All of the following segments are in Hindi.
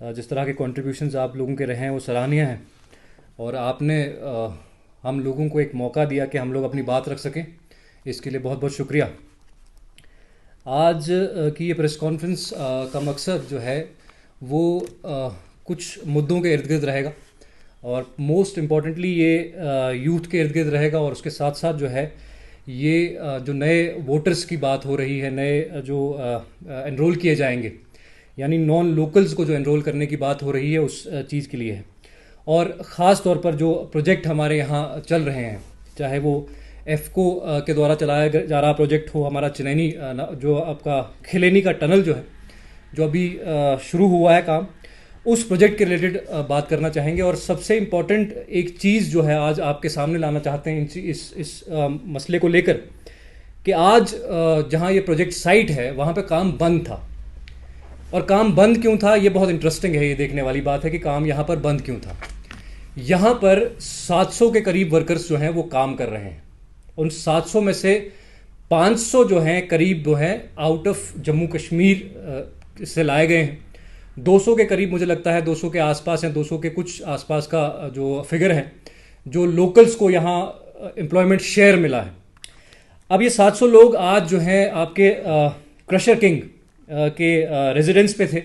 जिस तरह के कॉन्ट्रीब्यूशंस आप लोगों के रहे हैं वो सराहनीय हैं। और आपने हम लोगों को एक मौका दिया कि हम लोग अपनी बात रख सकें, इसके लिए बहुत बहुत शुक्रिया। आज की ये प्रेस कॉन्फ्रेंस का मकसद जो है वो कुछ मुद्दों के इर्द गिर्द रहेगा, और मोस्ट इम्पॉर्टेंटली ये यूथ के इर्द गिर्द रहेगा। और उसके साथ साथ जो है ये जो नए वोटर्स की बात हो रही है, नए जो एनरोल किए जाएंगे, यानी नॉन लोकल्स को जो एनरोल करने की बात हो रही है, उस चीज़ के लिए है। और ख़ास तौर पर जो प्रोजेक्ट हमारे यहाँ चल रहे हैं, चाहे वो एफको के द्वारा चलाया जा रहा प्रोजेक्ट हो, हमारा चिनैनी जो आपका खिलेनी का टनल जो है, जो अभी शुरू हुआ है काम, उस प्रोजेक्ट के रिलेटेड बात करना चाहेंगे। और सबसे इम्पॉर्टेंट एक चीज़ जो है आज आपके सामने लाना चाहते हैं इस मसले को लेकर, कि आज जहाँ ये प्रोजेक्ट साइट है वहाँ पे काम बंद था। और काम बंद क्यों था, ये बहुत इंटरेस्टिंग है, ये देखने वाली बात है कि काम यहाँ पर बंद क्यों था। यहाँ पर 700 के करीब वर्कर्स जो हैं वो काम कर रहे हैं। उन 700 में से 500 जो हैं करीब जो हैं आउट ऑफ जम्मू कश्मीर से लाए गए हैं। 200 के करीब मुझे लगता है, 200 के आसपास हैं, 200 के कुछ आसपास का जो फिगर है, जो लोकल्स को यहाँ एम्प्लॉयमेंट शेयर मिला है। अब ये 700 लोग आज जो हैं आपके क्रशर किंग के रेजिडेंस पे थे,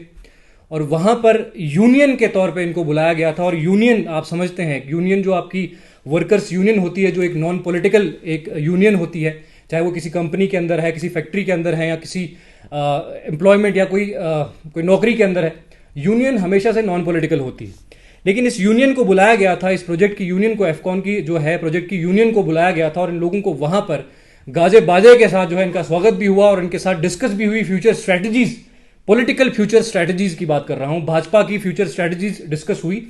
और वहाँ पर यूनियन के तौर पे इनको बुलाया गया था। और यूनियन आप समझते हैं, यूनियन जो आपकी वर्कर्स यूनियन होती है, जो एक नॉन पॉलिटिकल एक यूनियन होती है, चाहे वो किसी कंपनी के अंदर है, किसी फैक्ट्री के अंदर है, या किसी एम्प्लॉयमेंट या कोई नौकरी के अंदर है, यूनियन हमेशा से नॉन पॉलिटिकल होती है। लेकिन इस यूनियन को बुलाया गया था, इस प्रोजेक्ट की यूनियन को, एफकॉन की जो है प्रोजेक्ट की यूनियन को बुलाया गया था, और इन लोगों को वहाँ पर गाजे बाजे के साथ जो है इनका स्वागत भी हुआ, और इनके साथ डिस्कस भी हुई future strategies, political future strategies की बात कर रहा हूँ, भाजपा की फ्यूचर स्ट्रैटेजीज डिस्कस हुई,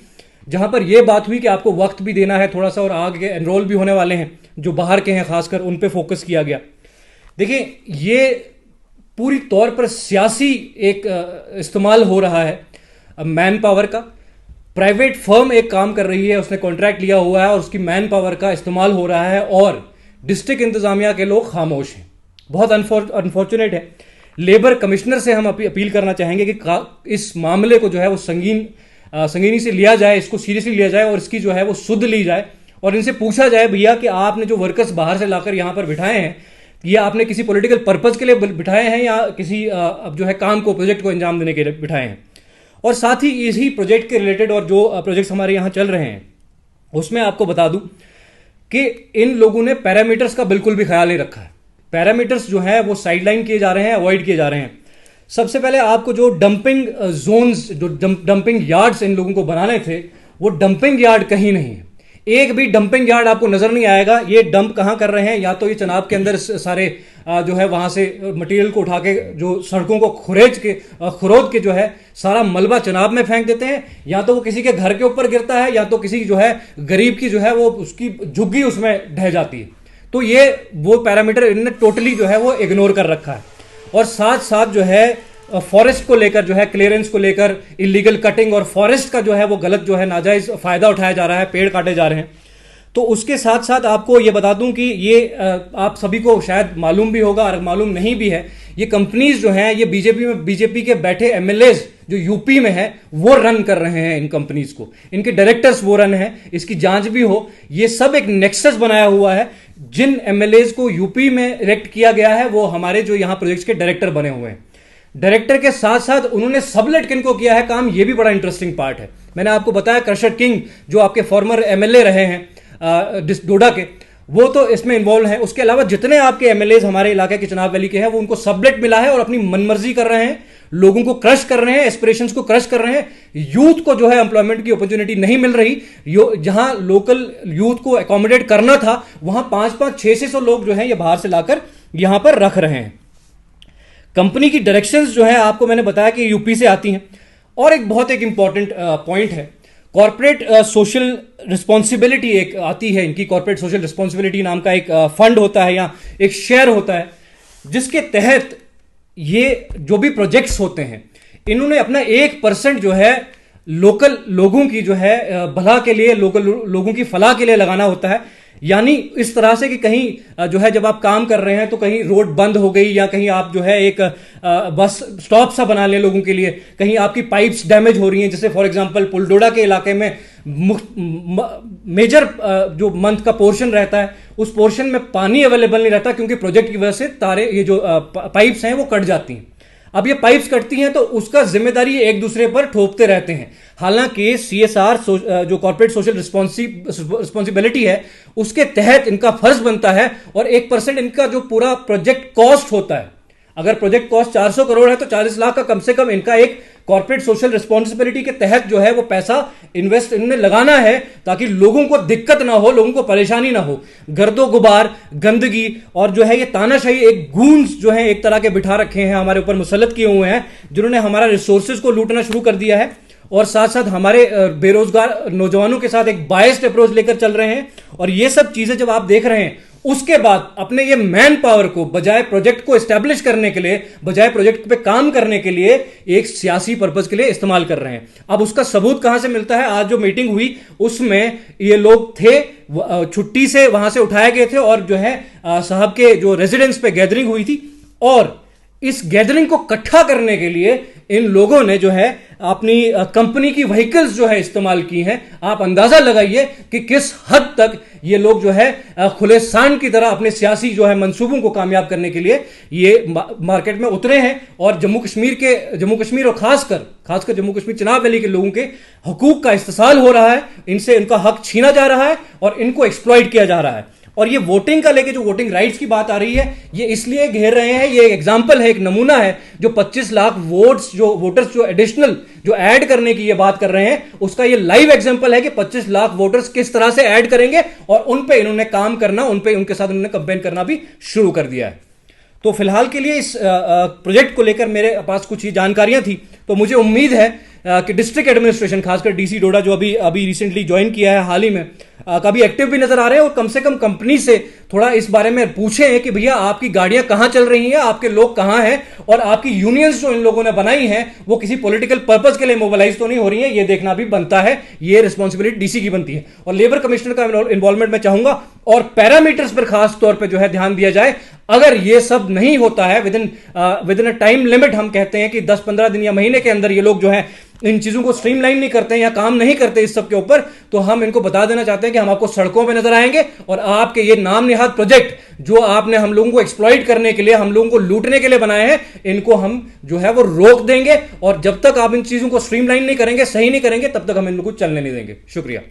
जहां पर यह बात हुई कि आपको वक्त भी देना है थोड़ा सा, और आगे एनरोल भी होने वाले हैं जो बाहर के हैं, खासकर उन पे फोकस किया गया। देखिए, ये पूरी तौर पर सियासी एक इस्तेमाल हो रहा है मैन पावर का। प्राइवेट फर्म एक काम कर रही है, उसने कॉन्ट्रैक्ट लिया हुआ है, और उसकी मैन पावर का इस्तेमाल हो रहा है, और डिस्ट्रिक्ट इंतजामिया के लोग खामोश हैं। बहुत अनफॉर्चुनेट है। लेबर कमिश्नर से हम अपील करना चाहेंगे कि इस मामले को जो है वो संगीनी से लिया जाए, इसको सीरियसली लिया जाए, और इसकी जो है वो सुध ली जाए, और इनसे पूछा जाए, भैया कि आपने जो वर्कर्स बाहर से लाकर यहां पर बिठाए हैं, ये आपने किसी पॉलिटिकल पर्पज के लिए बिठाए हैं, या किसी अब जो है काम को, प्रोजेक्ट को अंजाम देने के लिए बिठाए हैं। और साथ ही इसी प्रोजेक्ट के रिलेटेड और जो प्रोजेक्ट्स हमारे यहां चल रहे हैं, उसमें आपको बता दूं कि इन लोगों ने पैरामीटर्स का बिल्कुल भी ख्याल नहीं रखा है। पैरामीटर्स जो है वो साइडलाइन किए जा रहे हैं, अवॉइड किए जा रहे हैं। सबसे पहले आपको जो डंपिंग जोन्स, जो डंपिंग यार्ड्स इन लोगों को बनाने थे, वो डंपिंग यार्ड कहीं नहीं है। एक भी डंपिंग यार्ड आपको नजर नहीं आएगा। ये डंप कहां कर रहे हैं, या तो ये चनाब के अंदर सारे जो है वहां से मटेरियल को उठा के, जो सड़कों को खुरोद के जो है सारा मलबा चनाब में फेंक देते हैं, या तो वो किसी के घर के ऊपर गिरता है, या तो किसी जो है गरीब की जो है वो उसकी झुग्गी उसमें ढह जाती है। तो ये वो पैरामीटर इन्होंने टोटली जो है वो इग्नोर कर रखा है। और साथ साथ जो है फॉरेस्ट को लेकर जो है, क्लियरेंस को लेकर इलीगल कटिंग और फॉरेस्ट का जो है वो गलत जो है नाजायज फायदा उठाया जा रहा है, पेड़ काटे जा रहे हैं। तो उसके साथ साथ आपको ये बता दूं कि ये आप सभी को शायद मालूम भी होगा, और मालूम नहीं भी है, ये कंपनीज जो हैं ये बीजेपी के बैठे एमएलएज जो यूपी में है वो रन कर रहे हैं इन कंपनीज को, इनके डायरेक्टर्स वो रन है। इसकी जांच भी हो। ये सब एक नेक्सस बनाया हुआ है। जिन एमएलएज को यूपी में इलेक्ट किया गया है वो हमारे जो यहां प्रोजेक्ट्स के डायरेक्टर बने हुए हैं। डायरेक्टर के साथ साथ उन्होंने सबलेट किनको किया है काम, ये भी बड़ा इंटरेस्टिंग पार्ट है। मैंने आपको बताया क्रशर किंग जो आपके फॉर्मर एमएलए रहे हैं डोडा के, वो तो इसमें इन्वॉल्व है। उसके अलावा जितने आपके एमएलएज हमारे इलाके के चनाब वैली के हैं वो उनको सबलेट मिला है, और अपनी मनमर्जी कर रहे हैं, लोगों को क्रश कर रहे हैं, एस्पिरेशंस को क्रश कर रहे हैं। यूथ को जो है एम्प्लॉयमेंट की अपॉर्चुनिटी नहीं मिल रही। जहां लोकल यूथ को अकोमोडेट करना था, वहां 5-5, 600 लोग जो है ये बाहर से लाकर यहां पर रख रहे हैं। कंपनी की डायरेक्शंस जो है आपको मैंने बताया कि यूपी से आती हैं। और एक इंपॉर्टेंट पॉइंट है, कॉर्पोरेट सोशल रिस्पॉन्सिबिलिटी एक आती है इनकी। कॉर्पोरेट सोशल रिस्पॉन्सिबिलिटी नाम का एक फंड होता है, या एक शेयर होता है, जिसके तहत ये जो भी प्रोजेक्ट्स होते हैं, इन्होंने अपना 1% जो है लोकल लोगों की जो है भला के लिए, लोकल लोगों की फलाह के लिए लगाना होता है। यानी इस तरह से कि कहीं जो है जब आप काम कर रहे हैं तो कहीं रोड बंद हो गई या कहीं आप जो है एक बस स्टॉप सा बना लें लोगों के लिए, कहीं आपकी पाइप्स डैमेज हो रही हैं, जैसे फॉर एग्जांपल पुलडोडा के इलाके में मेजर जो मंथ का पोर्शन रहता है उस पोर्शन में पानी अवेलेबल नहीं रहता क्योंकि प्रोजेक्ट की वजह से तारे ये जो पाइप्स हैं वो कट जाती हैं। अब ये पाइप्स कटती हैं तो उसका जिम्मेदारी एक दूसरे पर ठोपते रहते हैं। हालांकि सीएसआर जो कॉर्पोरेट सोशल रिस्पॉन्सिबिलिटी है उसके तहत इनका फर्ज बनता है और 1% इनका जो पूरा प्रोजेक्ट कॉस्ट होता है, अगर प्रोजेक्ट कॉस्ट 400 करोड़ है तो 40 लाख का कम से कम इनका एक कॉर्पोरेट सोशल रिस्पॉन्सिबिलिटी के तहत जो है वो पैसा इन्वेस्ट इनने लगाना है ताकि लोगों को दिक्कत ना हो, लोगों को परेशानी ना हो। गर्दो गुबार, गंदगी और जो है ये तानाशाही एक गूंज जो है एक तरह के बिठा रखे हैं, हमारे ऊपर मुसल्लत किए हुए हैं, जिन्होंने हमारा रिसोर्सेज को लूटना शुरू कर दिया है और साथ साथ हमारे बेरोजगार नौजवानों के साथ एक बायस्ड अप्रोच लेकर चल रहे हैं। और ये सब चीजें जब आप देख रहे हैं उसके बाद अपने ये मैन पावर को बजाय प्रोजेक्ट को एस्टेब्लिश करने के लिए, बजाय प्रोजेक्ट पे काम करने के लिए एक सियासी पर्पस के लिए इस्तेमाल कर रहे हैं। अब उसका सबूत कहां से मिलता है? आज जो मीटिंग हुई उसमें ये लोग थे, छुट्टी से वहां से उठाए गए थे और जो है साहब के जो रेजिडेंस पे गैदरिंग हुई थी और इस गैदरिंग को इकट्ठा करने के लिए इन लोगों ने जो है अपनी कंपनी की व्हीकल्स जो है इस्तेमाल की हैं। आप अंदाजा लगाइए कि किस हद तक ये लोग जो है खुलेसान की तरह अपने सियासी जो है मंसूबों को कामयाब करने के लिए ये मार्केट में उतरे हैं। और जम्मू कश्मीर और खासकर जम्मू कश्मीर चनाब वैली के लोगों के हुकूक का इस्तेसाल हो रहा है, इनसे इनका हक छीना जा रहा है और इनको एक्सप्लॉइट किया जा रहा है। और ये वोटिंग का लेके जो वोटिंग राइट्स की बात आ रही है ये इसलिए घेर रहे हैं, ये एक एग्जांपल है, एक नमूना है। जो 25 लाख वोटर्स जो एडिशनल जो ऐड करने की ये बात कर रहे हैं उसका ये लाइव एग्जांपल है कि 25 लाख वोटर्स किस तरह से ऐड करेंगे और उन पे इन्होंने काम करना, उनके साथ उन्होंने कंपेन करना भी शुरू कर दिया है। तो फिलहाल के लिए इस प्रोजेक्ट को लेकर मेरे पास कुछ ही जानकारियां थी। तो मुझे उम्मीद है कि डिस्ट्रिक्ट एडमिनिस्ट्रेशन, खासकर डीसी डोडा जो अभी रिसेंटली ज्वाइन किया है हाल ही में, कभी एक्टिव भी नजर आ रहे हैं और कम से कम कंपनी से थोड़ा इस बारे में पूछें कि भैया आपकी गाड़ियां कहां चल रही हैं, आपके लोग कहां हैं और आपकी यूनियंस जो इन लोगों ने बनाई हैं वो किसी पॉलिटिकल पर्पस के लिए मोबिलाइज तो नहीं हो रही है, ये देखना भी बनता है। ये रिस्पॉन्सिबिलिटी डीसी की बनती है और लेबर कमिश्नर का इन्वॉल्वमेंट मैं चाहूंगा और पैरामीटर्स पर खास तौर पर जो है ध्यान दिया जाए। अगर ये सब नहीं होता है with in a time limit, हम कहते हैं कि 10-15 दिन या महीने के अंदर ये लोग जो है इन चीजों को स्ट्रीमलाइन नहीं करते हैं या काम नहीं करते इस सब के ऊपर, तो हम इनको बता देना चाहते हैं कि हम आपको सड़कों पे नजर आएंगे और आपके ये नाम निहाद प्रोजेक्ट जो आपने हम लोगों को एक्सप्लॉइट करने के लिए, हम लोगों को लूटने के लिए बनाए हैं, इनको हम जो है वो रोक देंगे। और जब तक आप इन चीजों को स्ट्रीमलाइन नहीं करेंगे, सही नहीं करेंगे, तब तक हम इनको चलने नहीं देंगे। शुक्रिया।